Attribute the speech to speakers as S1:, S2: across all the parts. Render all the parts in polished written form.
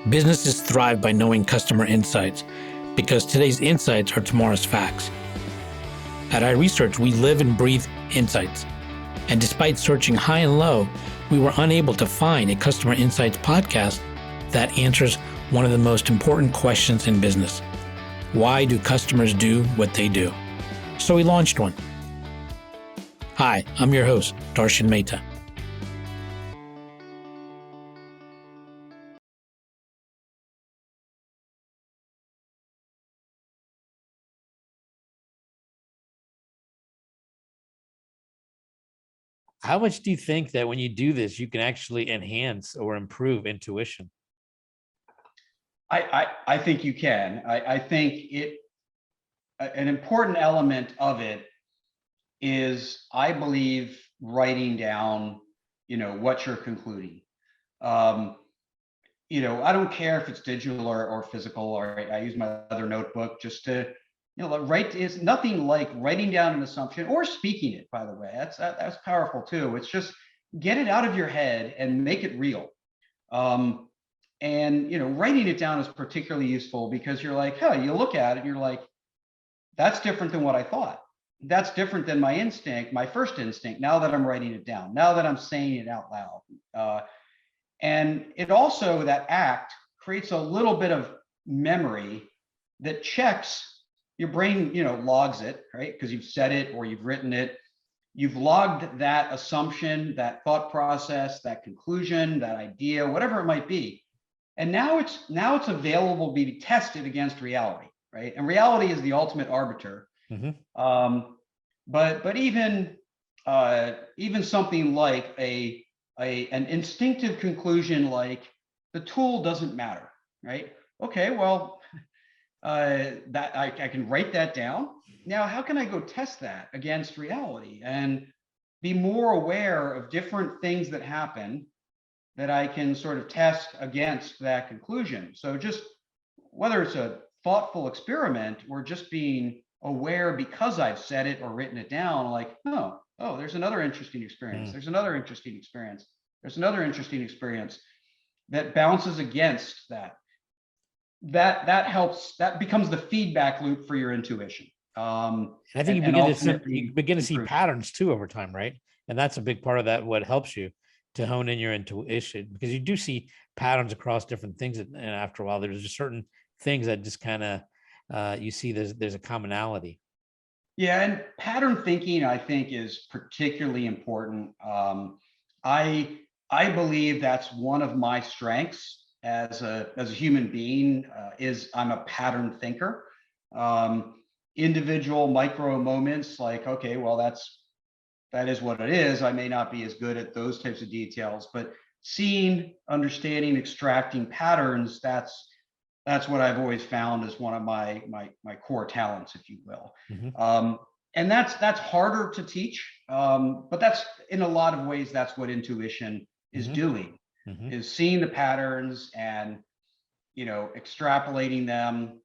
S1: Businesses thrive by knowing customer insights because today's insights are tomorrow's facts. At iResearch, we live and breathe insights. And despite searching high and low, we were unable to find a customer insights podcast that answers one of the most important questions in business. Why do customers do what they do? So we launched one. Hi, I'm your host, Darshan Mehta. How much do you think that when you do this, you can actually enhance or improve intuition?
S2: I think you can. I think an important element of it is, I believe, writing down, what you're concluding. I don't care if it's digital or physical, or I use my other notebook just to, write. Is nothing like writing down an assumption or speaking it, by the way. That's powerful too. It's just get it out of your head and make it real. And writing it down is particularly useful because you're like, you look at it and you're like, that's different than what I thought. That's different than my instinct, my first instinct, now that I'm writing it down, now that I'm saying it out loud. And it also, that act creates a little bit of memory that checks your brain, logs it, right? Because you've said it or you've written it. You've logged that assumption, that thought process, that conclusion, that idea, whatever it might be. And now it's available to be tested against reality, right? And reality is the ultimate arbiter. Mm-hmm. But even something like an instinctive conclusion, like the tool doesn't matter, right? Okay, well, that I can write that down. Now, how can I go test that against reality and be more aware of different things that happen that I can sort of test against that conclusion? So just whether it's a thoughtful experiment or just being aware because I've said it or written it down, like, oh, there's another interesting experience. There's another interesting experience. There's another interesting experience that bounces against that. That helps. That becomes the feedback loop for your intuition.
S1: I think you begin to see patterns too over time, right? And that's a big part of that. What helps you to hone in your intuition, because you do see patterns across different things, and after a while, there's just certain things that just kind of you see there's a commonality.
S2: Yeah, and pattern thinking, I think, is particularly important. I believe that's one of my strengths as a human being. Is I'm a pattern thinker. Individual micro moments, like, okay, well, that is what it is. I may not be as good at those types of details, but seeing, understanding, extracting patterns, that's what I've always found as one of my core talents, if you will. Mm-hmm. And that's harder to teach, but that's, in a lot of ways, that's what intuition is mm-hmm. doing, mm-hmm. is seeing the patterns and extrapolating them,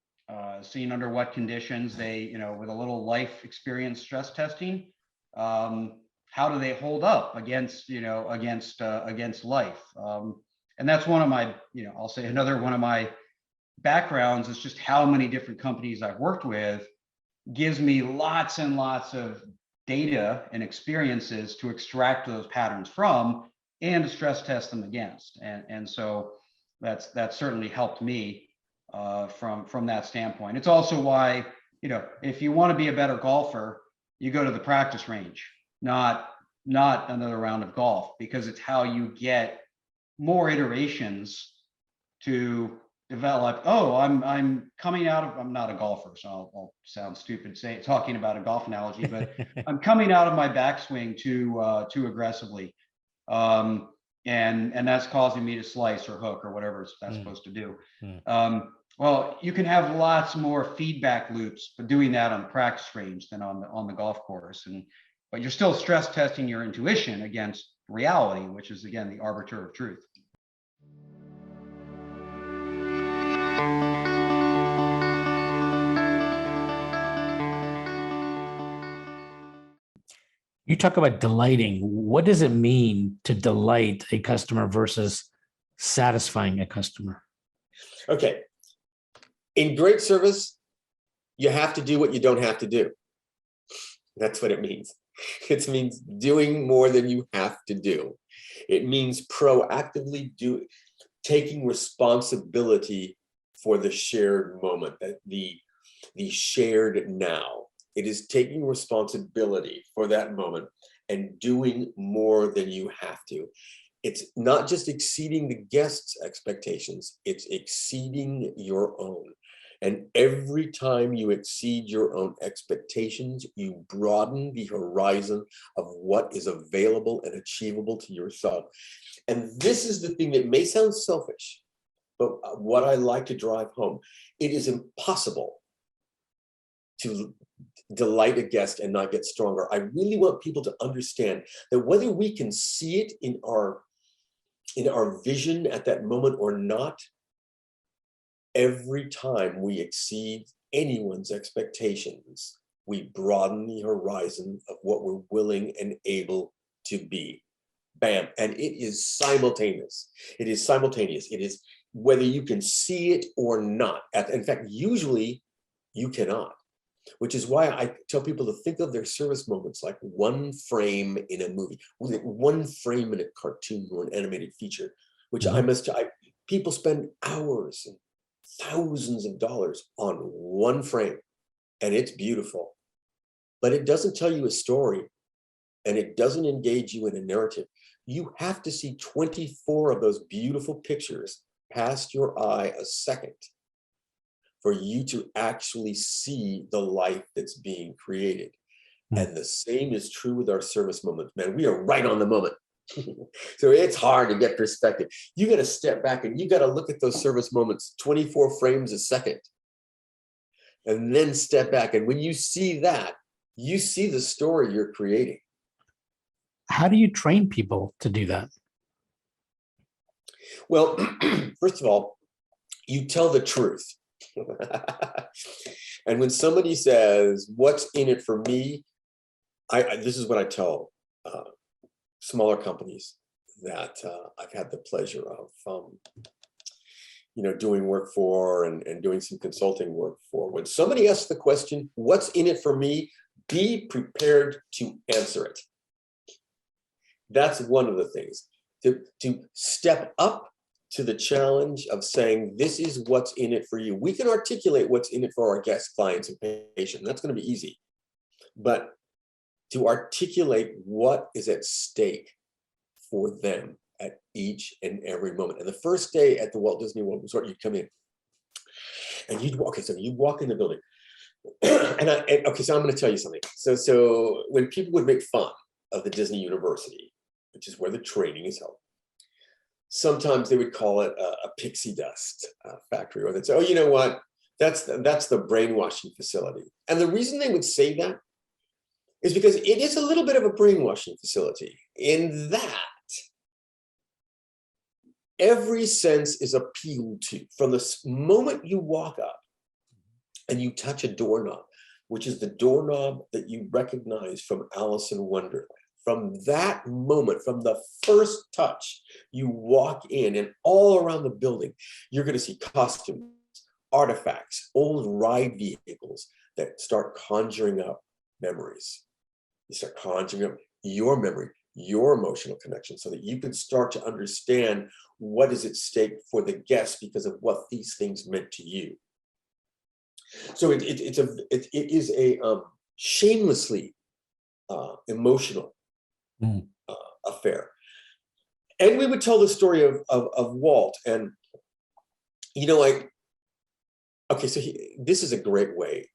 S2: seeing under what conditions they, with a little life experience stress testing, how do they hold up against life. And that's one of my, I'll say another one of my backgrounds is just how many different companies I've worked with gives me lots and lots of data and experiences to extract those patterns from and to stress test them against. And so that's certainly helped me from that standpoint. It's also why, if you want to be a better golfer, you go to the practice range, not another round of golf, because it's how you get more iterations to develop. Oh, I'm coming out of, I'm not a golfer, so I'll sound stupid talking about a golf analogy, but I'm coming out of my backswing too aggressively. And that's causing me to slice or hook or whatever that's supposed to do. Well, you can have lots more feedback loops for doing that on the practice range than on the golf course. But you're still stress testing your intuition against reality, which is, again, the arbiter of truth.
S1: You talk about delighting. What does it mean to delight a customer versus satisfying a customer?
S3: Okay. In great service, you have to do what you don't have to do. That's what it means. It means doing more than you have to do. It means proactively taking responsibility for the shared moment, that the shared now. It is taking responsibility for that moment and doing more than you have to. It's not just exceeding the guests' expectations, it's exceeding your own. And every time you exceed your own expectations, you broaden the horizon of what is available and achievable to yourself. And this is the thing that may sound selfish, but what I like to drive home, it is impossible to delight a guest and not get stronger. I really want people to understand that whether we can see it in our vision at that moment or not, every time we exceed anyone's expectations, we broaden the horizon of what we're willing and able to be. Bam. And it is simultaneous. It is simultaneous. It is whether you can see it or not. In fact, usually you cannot, which is why I tell people to think of their service moments like one frame in a movie, one frame in a cartoon or an animated feature, which people spend hours and thousands of dollars on one frame, and it's beautiful, but it doesn't tell you a story and it doesn't engage you in a narrative. You have to see 24 of those beautiful pictures past your eye a second for you to actually see the life that's being created. And the same is true with our service moments, man. We are right on the moment. So it's hard to get perspective. You got to step back and you got to look at those service moments, 24 frames a second, and then step back. And when you see that, you see the story you're creating.
S1: How do you train people to do that?
S3: Well, first of all, you tell the truth. And when somebody says, what's in it for me? This is what I tell smaller companies that I've had the pleasure of doing work for and doing some consulting work for. When somebody asks the question, what's in it for me? Be prepared to answer it. That's one of the things, to step up to the challenge of saying, this is what's in it for you. We can articulate what's in it for our guests, clients, and patients. That's going to be easy. But to articulate what is at stake for them at each and every moment. And the first day at the Walt Disney World Resort, you'd come in and you'd walk in the building. Okay, so I'm going to tell you something. So when people would make fun of the Disney University, which is where the training is held, sometimes they would call it a pixie dust factory, or they'd say, oh, you know what? That's the brainwashing facility. And the reason they would say that is because it is a little bit of a brainwashing facility in that every sense is appealed to. From the moment you walk up and you touch a doorknob, which is the doorknob that you recognize from Alice in Wonderland. From that moment, from the first touch, you walk in, and all around the building, you're going to see costumes, artifacts, old ride vehicles that start conjuring up memories. You start conjuring up your memory, your emotional connection, so that you can start to understand what is at stake for the guests because of what these things meant to you. So it is a shamelessly emotional affair. And we would tell the story of Walt. And, this is a great way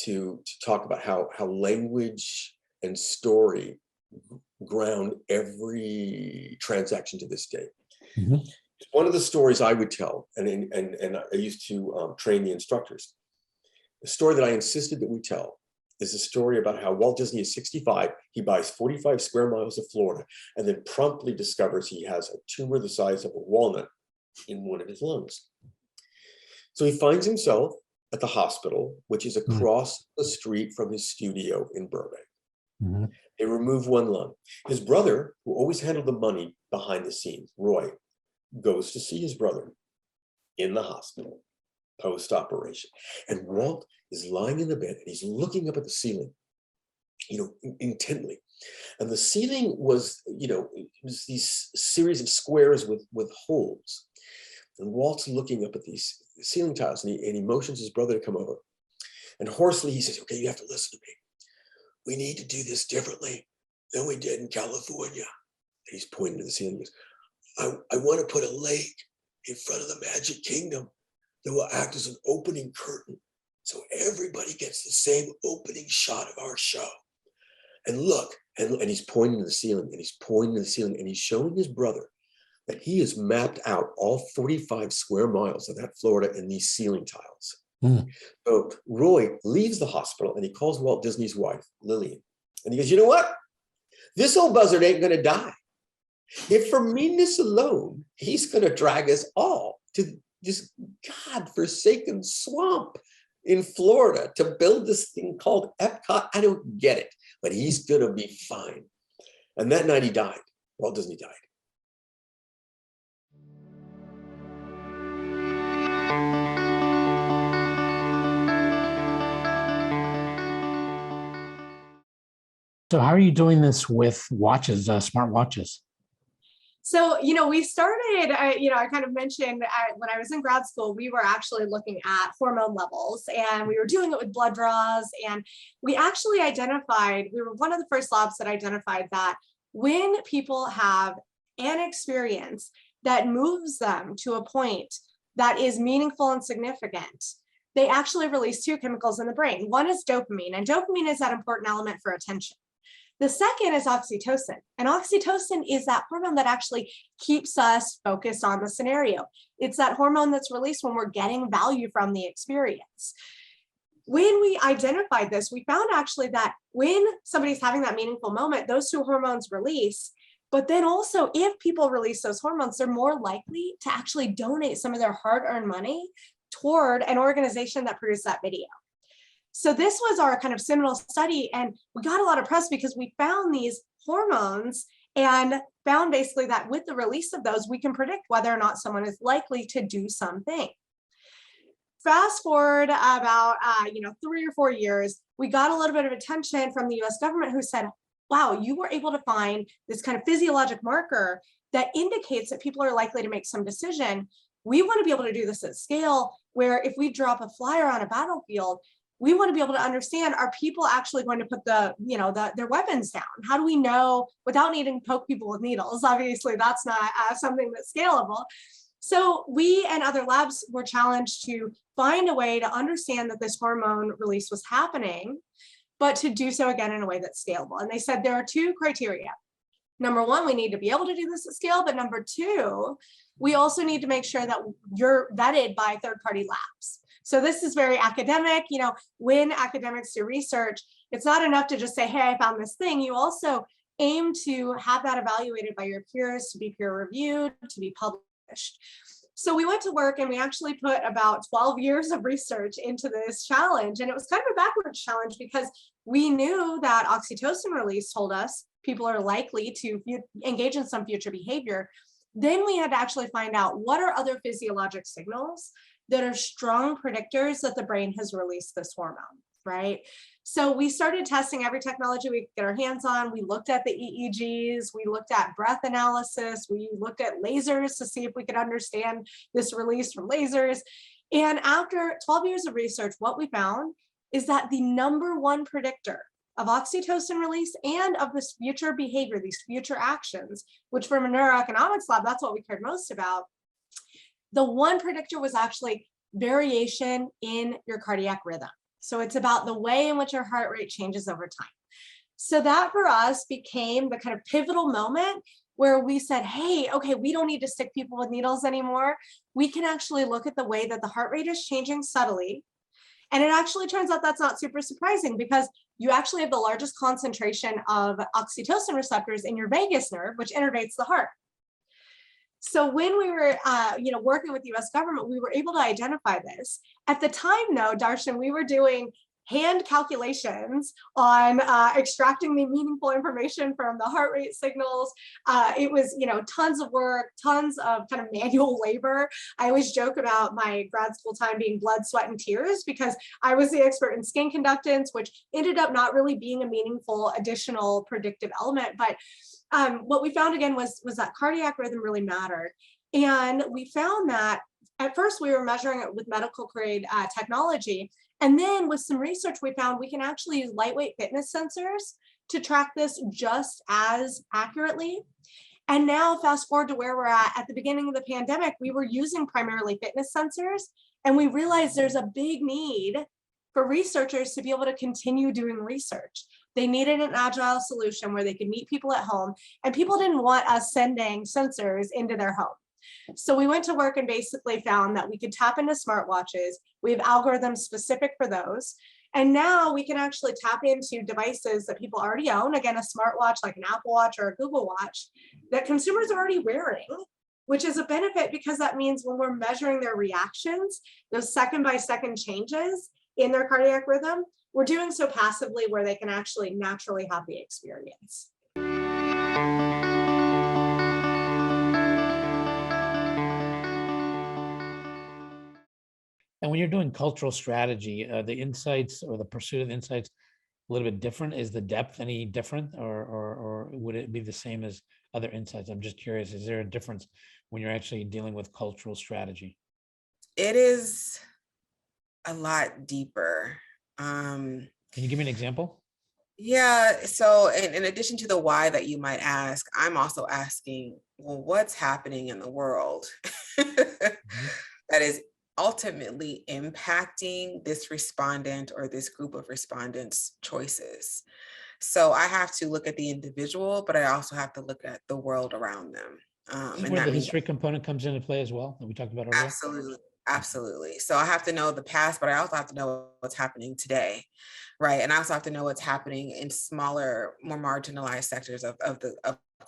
S3: to talk about how language and story ground every transaction to this day. Mm-hmm. One of the stories I would tell, and I used to train the instructors, the story that I insisted that we tell is a story about how Walt Disney is 65, he buys 45 square miles of Florida, and then promptly discovers he has a tumor the size of a walnut in one of his lungs. So he finds himself at the hospital, which is across the street from his studio in Burbank. Mm-hmm. They remove one lung. His brother, who always handled the money behind the scenes, Roy, goes to see his brother. in the hospital, post-operation. And Walt is lying in the bed and he's looking up at the ceiling, intently. And the ceiling was, it was these series of squares with holes. And Walt's looking up at these ceiling tiles and he motions his brother to come over. And hoarsely he says, okay, you have to listen to me. We need to do this differently than we did in California. And he's pointing to the ceiling. He goes, I want to put a lake in front of the Magic Kingdom that will act as an opening curtain. So everybody gets the same opening shot of our show. And look, and he's pointing to the ceiling and he's pointing to the ceiling and he's showing his brother that he has mapped out all 45 square miles of that Florida in these ceiling tiles. So Roy leaves the hospital and he calls Walt Disney's wife, Lillian. And he goes, you know what? This old buzzard ain't going to die. If for meanness alone, he's going to drag us all to this God-forsaken swamp in Florida to build this thing called Epcot. I don't get it, but he's going to be fine. And that night he died. Walt Disney died.
S1: So how are you doing this with watches, smart watches?
S4: So, we started, I kind of mentioned when I was in grad school, we were actually looking at hormone levels and we were doing it with blood draws. And we actually we were one of the first labs that identified that when people have an experience that moves them to a point that is meaningful and significant, they actually release two chemicals in the brain. One is dopamine, and dopamine is that important element for attention. The second is oxytocin, and oxytocin is that hormone that actually keeps us focused on the scenario. It's that hormone that's released when we're getting value from the experience. When we identified this, we found actually that when somebody's having that meaningful moment, those two hormones release, but then also if people release those hormones, they're more likely to actually donate some of their hard-earned money toward an organization that produced that video. So this was our kind of seminal study, and we got a lot of press because we found these hormones and found basically that with the release of those, we can predict whether or not someone is likely to do something. Fast forward about 3 or 4 years, we got a little bit of attention from the US government who said, wow, you were able to find this kind of physiologic marker that indicates that people are likely to make some decision. We want to be able to do this at scale where if we drop a flyer on a battlefield, we want to be able to understand, are people actually going to put their weapons down? How do we know without needing to poke people with needles? Obviously, that's not something that's scalable. So we and other labs were challenged to find a way to understand that this hormone release was happening, but to do so again in a way that's scalable. And they said there are two criteria. Number one, we need to be able to do this at scale, but number two, we also need to make sure that you're vetted by third-party labs. So this is very academic. When academics do research, it's not enough to just say, hey, I found this thing. You also aim to have that evaluated by your peers, to be peer reviewed, to be published. So we went to work and we actually put about 12 years of research into this challenge. And it was kind of a backwards challenge because we knew that oxytocin release told us people are likely to engage in some future behavior. Then we had to actually find out what are other physiologic signals that are strong predictors that the brain has released this hormone, right? So we started testing every technology we could get our hands on. We looked at the EEGs, we looked at breath analysis, we looked at lasers to see if we could understand this release from lasers. And after 12 years of research, what we found is that the number one predictor of oxytocin release and of this future behavior, these future actions, which from a neuroeconomics lab, that's what we cared most about. The one predictor was actually variation in your cardiac rhythm. So it's about the way in which your heart rate changes over time. So that for us became the kind of pivotal moment where we said, hey, okay, we don't need to stick people with needles anymore. We can actually look at the way that the heart rate is changing subtly. And it actually turns out that's not super surprising because you actually have the largest concentration of oxytocin receptors in your vagus nerve, which innervates the heart. So when we were, working with the U.S. government, we were able to identify this. At the time, though, Darshan, we were doing hand calculations on extracting the meaningful information from the heart rate signals. It was, tons of work, tons of kind of manual labor. I always joke about my grad school time being blood, sweat, and tears because I was the expert in skin conductance, which ended up not really being a meaningful additional predictive element. But what we found again was that cardiac rhythm really mattered. And we found that at first we were measuring it with medical grade technology. And then with some research, we found we can actually use lightweight fitness sensors to track this just as accurately. And now fast forward to where we're at the beginning of the pandemic, we were using primarily fitness sensors. And we realized there's a big need for researchers to be able to continue doing research. They needed an agile solution where they could meet people at home, and people didn't want us sending sensors into their home. So we went to work and basically found that we could tap into smartwatches. We have algorithms specific for those. And now we can actually tap into devices that people already own. Again, a smartwatch like an Apple Watch or a Google Watch that consumers are already wearing, which is a benefit because that means when we're measuring their reactions, those second by second changes in their cardiac rhythm, we're doing so passively where they can actually naturally have the experience.
S1: And when you're doing cultural strategy, the insights or the pursuit of insights a little bit different? Is the depth any different, or would it be the same as other insights? I'm just curious, is there a difference when you're actually dealing with cultural strategy?
S5: It is a lot deeper.
S1: Can you give me an example?
S5: Yeah, so in addition to the why that you might ask, I'm also asking, well, what's happening in the world that is ultimately impacting this respondent or this group of respondents' choices? So I have to look at the individual, but I also have to look at the world around them.
S1: And where the history component comes into play as well, that we talked about earlier?
S5: Absolutely. Absolutely. So I have to know the past, but I also have to know what's happening today, right? And I also have to know what's happening in smaller, more marginalized sectors of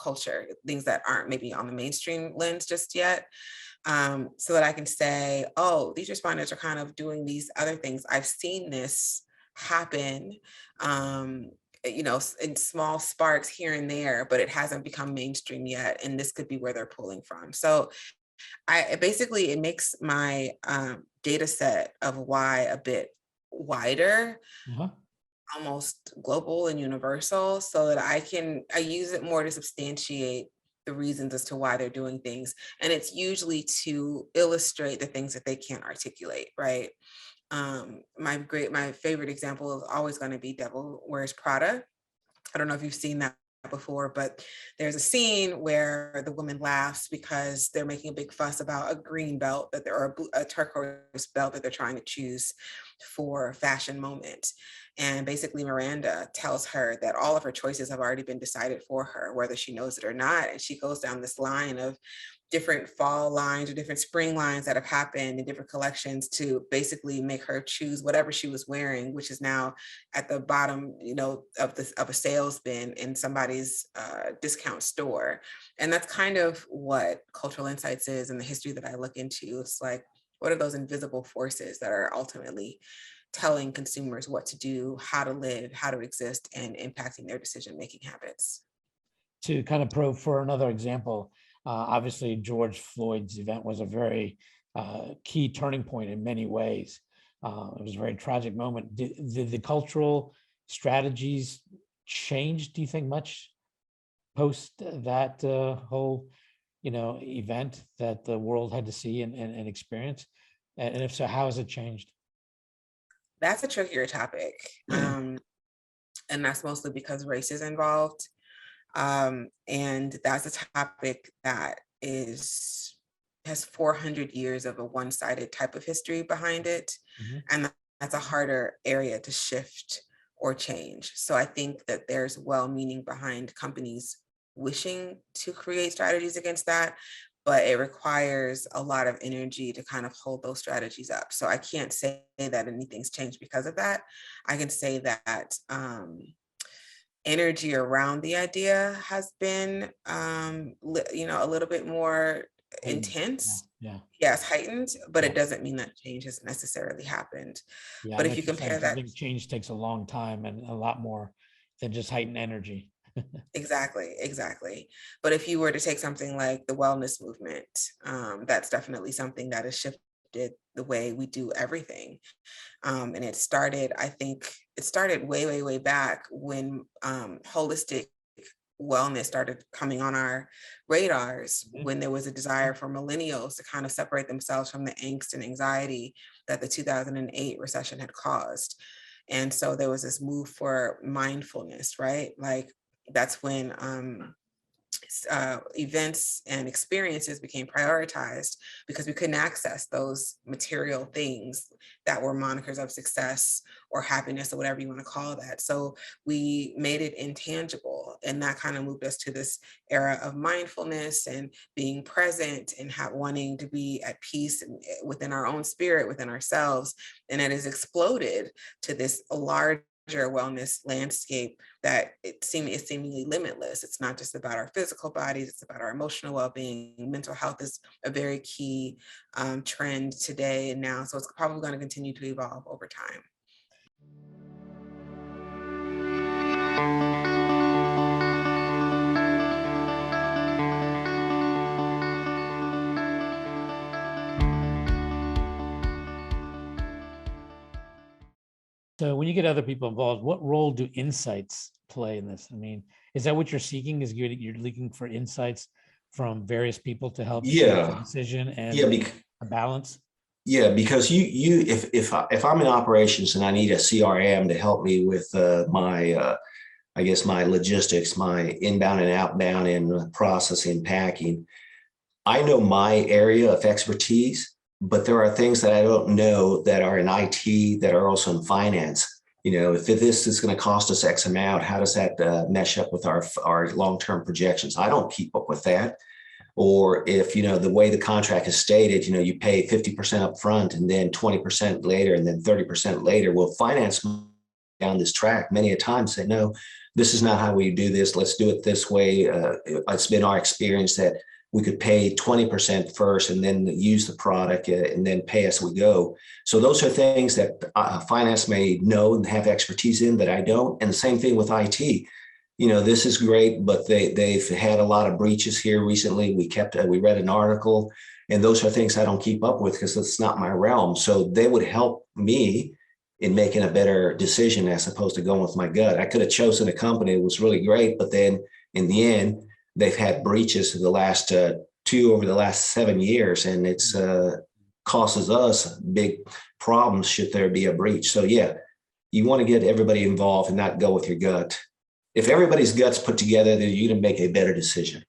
S5: culture, things that aren't maybe on the mainstream lens just yet, so that I can say, oh, these respondents are kind of doing these other things. I've seen this happen, in small sparks here and there, but it hasn't become mainstream yet. And this could be where they're pulling from. So it makes my data set of why a bit wider, almost global and universal, so that I use it more to substantiate the reasons as to why they're doing things. And it's usually to illustrate the things that they can't articulate, right? My favorite example is always going to be Devil Wears Prada. I don't know if you've seen that before, but there's a scene where the woman laughs because they're making a big fuss about a green belt or a turquoise belt that they're trying to choose for a fashion moment. And basically Miranda tells her that all of her choices have already been decided for her, whether she knows it or not. And she goes down this line of different fall lines or different spring lines that have happened in different collections to basically make her choose whatever she was wearing, which is now at the bottom, of a sales bin in somebody's discount store. And that's kind of what cultural insights is, and the history that I look into. It's like, what are those invisible forces that are ultimately telling consumers what to do, how to live, how to exist, and impacting their decision-making habits?
S1: To kind of probe for another example, obviously George Floyd's event was a very key turning point in many ways. It was a very tragic moment. Did the cultural strategies change, do you think, much post that whole event that the world had to see and experience? And if so, how has it changed?
S5: That's a trickier topic. And that's mostly because race is involved. And that's a topic that has 400 years of a one-sided type of history behind it. And that's a harder area to shift or change. So I think that there's well-meaning behind companies wishing to create strategies against that, but it requires a lot of energy to kind of hold those strategies up. So I can't say that anything's changed because of that. I can say that energy around the idea has been, a little bit more intense.
S1: Yeah.
S5: Yes, heightened, but
S1: Yeah.
S5: it doesn't mean that change has necessarily happened.
S1: Yeah.
S5: But
S1: I know
S5: if you
S1: what you're saying.
S5: compare
S1: So I
S5: that,
S1: think change takes a long time and a lot more than just heightened energy.
S5: exactly. But if you were to take something like the wellness movement, that's definitely something that has shifted the way we do everything. And it started, I think it started way back when holistic wellness started coming on our radars, when there was a desire for millennials to kind of separate themselves from the angst and anxiety that the 2008 recession had caused. And so there was this move for mindfulness, right? Like that's when events and experiences became prioritized because we couldn't access those material things that were monikers of success or happiness or whatever you want to call that. So we made it intangible, and that kind of moved us to this era of mindfulness and being present and wanting to be at peace within our own spirit, within ourselves. And it has exploded to this large wellness landscape that is seemingly limitless. It's not just about our physical bodies, it's about our emotional well-being. Mental health is a very key trend today and now, so it's probably going to continue to evolve over time.
S1: So when you get other people involved, what role do insights play in this? I mean, is that what you're seeking? Is you're looking for insights from various people to help shape the
S6: Yeah,
S1: decision and
S6: yeah,
S1: a balance?
S6: yeah, because if I'm in operations and I need a CRM to help me with my I guess my logistics, my inbound and outbound and processing, packing, I know my area of expertise, but there are things that I don't know that are in IT that are also in finance. You know, if this is going to cost us X amount, how does that mesh up with our long-term projections? I don't keep up with that. Or if, you know, the way the contract is stated, you know, you pay 50% up front and then 20% later and then 30% later. Well, finance down this track many a time say, no, this is not how we do this. Let's do it this way. It's been our experience that we could pay 20% first and then use the product and then pay as we go. So those are things that finance may know and have expertise in that I don't. And the same thing with IT. You know, this is great, but they've had a lot of breaches here recently. We read an article, and those are things I don't keep up with because it's not my realm. So they would help me in making a better decision as opposed to going with my gut. I could have chosen a company that was really great, but then in the end, they've had breaches the last two over the last 7 years, and it's causes us big problems should there be a breach. So yeah, you want to get everybody involved and not go with your gut. If everybody's guts put together, then you're going to make a better decision.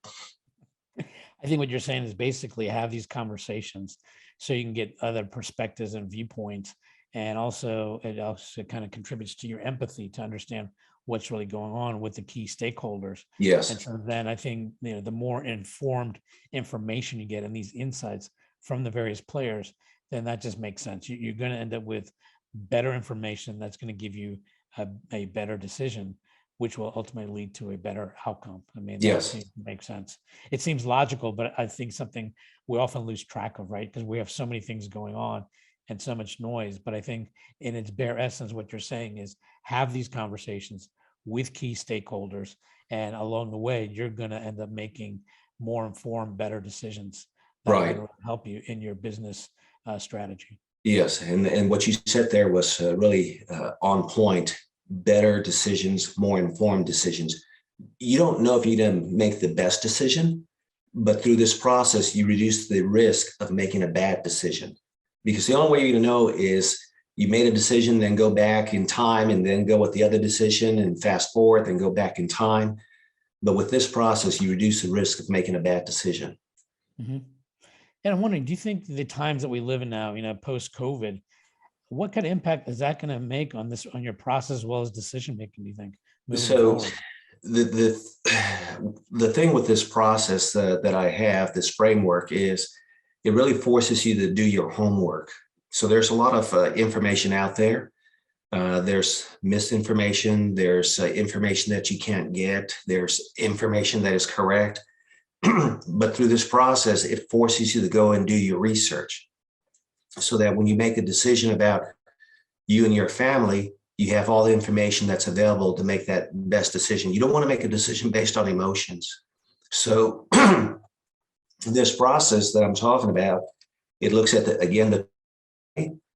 S1: I think what you're saying is basically have these conversations so you can get other perspectives and viewpoints. And also, it also kind of contributes to your empathy to understand what's really going on with the key stakeholders.
S6: Yes.
S1: And so then I think, you know, the more informed information you get and these insights from the various players, then that just makes sense. You're going to end up with better information that's going to give you a better decision, which will ultimately lead to a better outcome. I mean, that
S6: Yes.
S1: seems to make sense. It seems logical, but I think something we often lose track of, right? Because we have so many things going on and so much noise. But I think in its bare essence, what you're saying is have these conversations with key stakeholders. And along the way, you're going to end up making more informed, better decisions that are
S6: Right.
S1: going to help you in your business strategy.
S6: Yes. And what you said there was really on point. Better decisions, more informed decisions. You don't know if you're going to make the best decision, but through this process, you reduce the risk of making a bad decision. Because the only way you're going to know is you made a decision, then go back in time and then go with the other decision and fast forward, then go back in time. But with this process, you reduce the risk of making a bad decision.
S1: Mm-hmm. And I'm wondering, do you think the times that we live in now, you know, post-COVID, what kind of impact is that going to make on this, on your process as well as decision making, do you think, moving
S6: So
S1: forward?
S6: the thing with this process that I have, this framework, is it really forces you to do your homework. So there's a lot of information out there. There's misinformation. There's information that you can't get. There's information that is correct. But through this process, it forces you to go and do your research so that when you make a decision about you and your family, you have all the information that's available to make that best decision. You don't want to make a decision based on emotions. So this process that I'm talking about, it looks at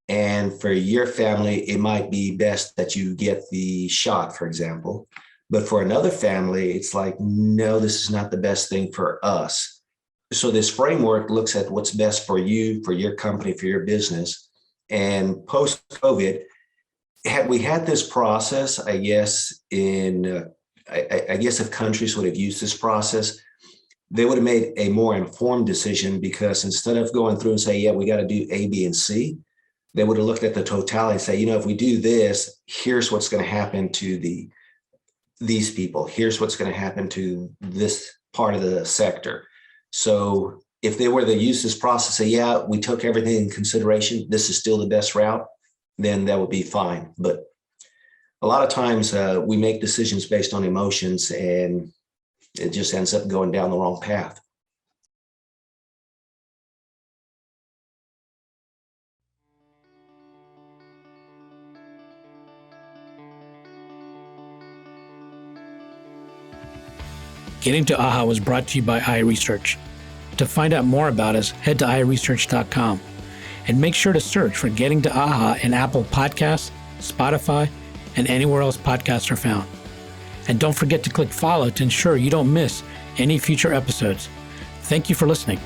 S6: and for your family, it might be best that you get the shot, for example. But for another family, it's like, no, this is not the best thing for us. So this framework looks at what's best for you, for your company, for your business. And post-COVID, had we had this process, I guess, I guess if countries would have used this process, they would have made a more informed decision, because instead of going through and say, yeah, we got to do A, B, and C, they would have looked at the totality and say, you know, if we do this, here's what's going to happen to these people. Here's what's going to happen to this part of the sector. So if they were to use this process, say, yeah, we took everything in consideration, this is still the best route, then that would be fine. But a lot of times we make decisions based on emotions, and it just ends up going down the wrong path.
S1: Getting to AHA was brought to you by iResearch. To find out more about us, head to iResearch.com and make sure to search for Getting to AHA in Apple Podcasts, Spotify, and anywhere else podcasts are found. And don't forget to click follow to ensure you don't miss any future episodes. Thank you for listening.